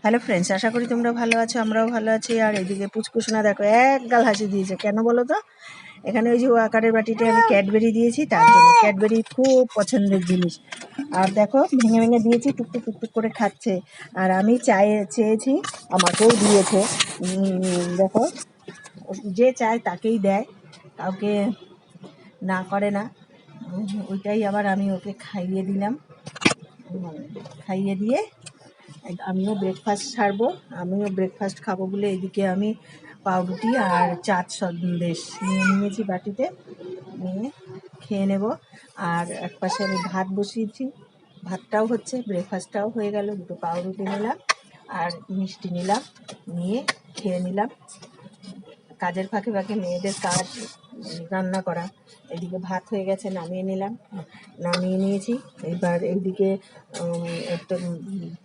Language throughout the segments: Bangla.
হ্যালো ফ্রেন্ডস, আশা করি তোমরা ভালো আছো, আমরাও ভালো আছি। আর এদিকে পুচকুসোনা দেখো এক গাল হাসি দিয়েছে, কেন বলো তো? এখানে ওই যে আকারের বাটিতে আমি ক্যাডবেরি দিয়েছি, তার জন্য। ক্যাডবেরি খুব পছন্দের জিনিস। আর দেখো ভেঙে ভেঙে দিয়েছি, টুকটুক টুকটুক করে খাচ্ছে। আর আমি চেয়েছি, আমাকেও দিয়েছে। দেখো, যে চায় তাকেই দেয়, কাউকে না করে না। ওইটাই আবার আমি ওকে খাইয়ে দিলাম। খাইয়ে দিয়ে আমিও ব্রেকফাস্ট ছাড়বো, আমিও ব্রেকফাস্ট খাবো বলে এদিকে আমি পাউরুটি আর চাট সন্দেশ নিয়ে নিয়েছি বাটিতে, নিয়ে খেয়ে নেব। আর এক পাশে আমি ভাত বসিয়েছি, ভাতটাও হচ্ছে, ব্রেকফাস্টটাও হয়ে গেল। দুটো পাউরুটি নিলাম আর মিষ্টি নিলাম, নিয়ে খেয়ে নিলাম। কাজের ফাঁকে ফাঁকে মেয়েদের কাজ রান্না করা। এদিকে ভাত হয়ে গেছে, নামিয়ে নিয়েছি। এবার এইদিকে একটা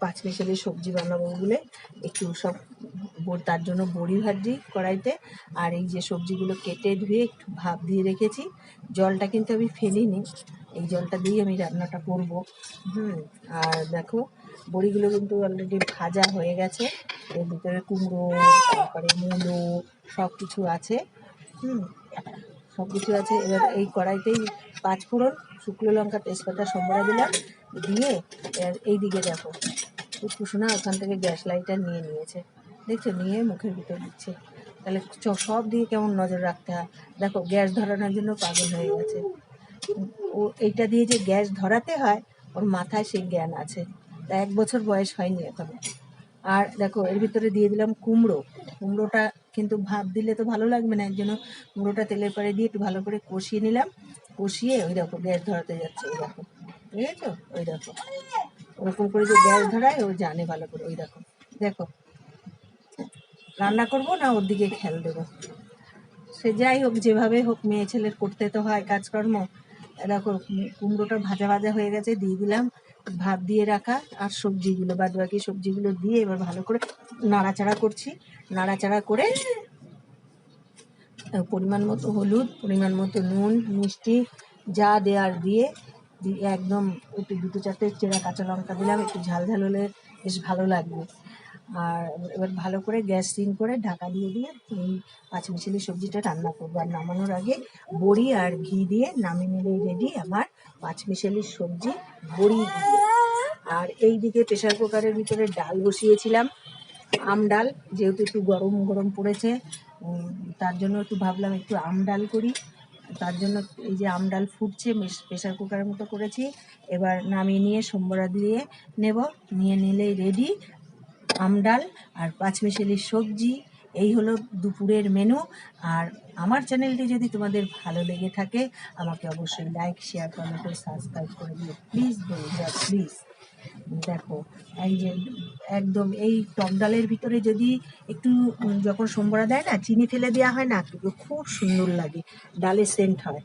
পাঁচমিশালি সবজি বানাবো বলে একটু সব তার জন্য বড়ি ভাজি কড়াইতে। আর এই যে সবজিগুলো কেটে ধুয়ে একটু ভাপ দিয়ে রেখেছি, জলটা কিন্তু আমি ফেলিনি, এই জলটা দিয়ে আমি রান্নাটা করব। আর দেখো বড়িগুলো কিন্তু অলরেডি ভাজা হয়ে গেছে, এর ভিতরে কুমড়ো, তারপরে মূলো, সব কিছু আছে। সব কিছু আছে। এবার এই কড়াইতেই পাঁচফোড়ন, শুকনো লঙ্কা, তেজপাতা সম্বরা দিলাম, দিয়ে এই দিকে দেখো কুসুনা ওখান থেকে গ্যাস লাইটার নিয়ে নিয়েছে, দেখছো, নিয়ে মুখের ভিতর দিচ্ছে। তাহলে সব দিয়ে কেমন নজর রাখতে হয়। দেখো গ্যাস ধরানোর জন্য পাগল হয়ে গেছে ও। এইটা দিয়ে যে গ্যাস ধরাতে হয় ওর মাথায় সেই জ্ঞান আছে, তা 1 বছর বয়স হয়নি এখনো। আর দেখো এর ভিতরে দিয়ে দিলাম কুমড়োটা কিন্তু ভাপ দিলে তো ভালো লাগবে না, এর জন্য কুমড়োটা তেলের পরে দিয়ে একটু ভালো করে কষিয়ে নিলাম। কষিয়ে ওই দেখো গ্যাস ধরাতে যাচ্ছে, ওই দেখো, ঠিক আছে, ওই দেখো ওরকম করে যে গ্যাস ধরায় ও জানে ভালো করে। ওই দেখো, দেখো রান্না করব না ওর দিকে খেয়াল দেবো। সে যাই হোক, যেভাবে হোক মেয়ে ছেলের করতে তো হয় কাজকর্ম। দেখো কুমড়োটা ভাজা ভাজা হয়ে গেছে, দিয়ে দিলাম ভাত দিয়ে রাখা আর সবজিগুলো, বাদ বাকি সবজিগুলো দিয়ে এবার ভালো করে নাড়াচাড়া করছি। নাড়াচাড়া করে পরিমাণ মতো হলুদ, পরিমাণ মতো নুন, মিষ্টি যা দেওয়ার দিয়ে একদম একটু 2-4টে চেরা কাঁচা লঙ্কা দিলাম, একটু ঝাল ঝাল হলে বেশ ভালো লাগবে। আর এবার ভালো করে গ্যাস সিম করে ঢাকা দিয়ে এই পাঁচমিশালি সবজিটা রান্না করবো। আর নামানোর আগে বড়ি আর ঘি দিয়ে নামিয়ে নিলেই রেডি আমার পাঁচমিশালি সবজি বড়ি দিয়ে। আর এই দিকে প্রেশার কুকারের ভিতরে ডাল বসিয়েছিলাম, আম ডাল, যেহেতু একটু গরম গরম পড়েছে, তার জন্য একটু ভাবলাম একটু আম ডাল করি। তার জন্য এই যে আম ডাল ফুটছে, প্রেশার কুকারের মতো করেছি। এবার নামিয়ে নিয়ে সম্বরা দিয়ে নেব, নিয়ে নিলেই রেডি আম ডাল আর পাঁচমিশালি সবজি। এই হলো দুপুরের মেনু। আর আমার চ্যানেলটি যদি তোমাদের ভালো লেগে থাকে আমাকে অবশ্যই লাইক, শেয়ার, কমেন্ট ও সাবস্ক্রাইব করে দিও প্লিজ বন্ধুরা, প্লিজ। দেখো এই যে একদম এই টক ডালের ভিতরে যদি একটু যখন সম্বরা দেয় না, চিনি ফেলে দেওয়া হয় না, খুব সুন্দর লাগে, ডালের সেন্ট হয়।